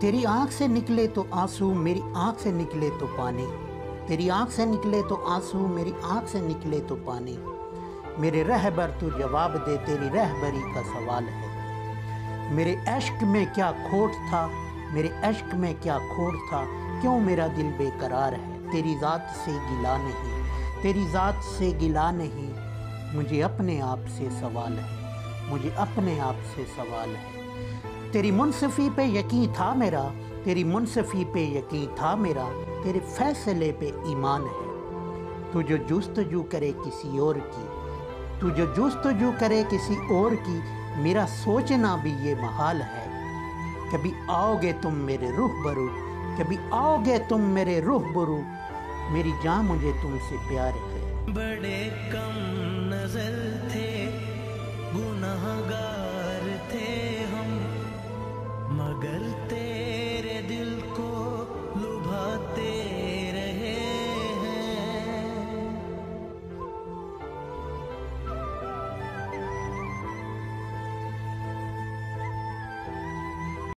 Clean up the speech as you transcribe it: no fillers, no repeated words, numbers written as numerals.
तेरी आँख से निकले तो आंसू, मेरी आँख से निकले तो पानी। तेरी आँख से निकले तो आंसू, मेरी आँख से निकले तो पानी। मेरे रहबर तू जवाब दे, तेरी रहबरी का सवाल है। मेरे इश्क में क्या खोट था, मेरे इश्क में क्या खोट था, क्यों मेरा दिल बेकरार है। तेरी ज़ात से गिला नहीं, तेरी ज़ात से गिला नहीं, मुझे अपने आप से सवाल है, मुझे अपने आप से सवाल है। तेरी मुनसिफ़ी पे यकीन था मेरा, तेरी मुनसिफ़ी पे यकीन था मेरा, तेरे फैसले पे ईमान है। तू जो जुस्तजू करे किसी और की, तू जो जुस्तजू करे किसी और की, मेरा सोचना भी ये महाल है। कभी आओगे तुम मेरे रूबरू, कभी आओगे तुम मेरे रूबरू, मेरी जान मुझे तुमसे प्यार है। बड़े कम नजर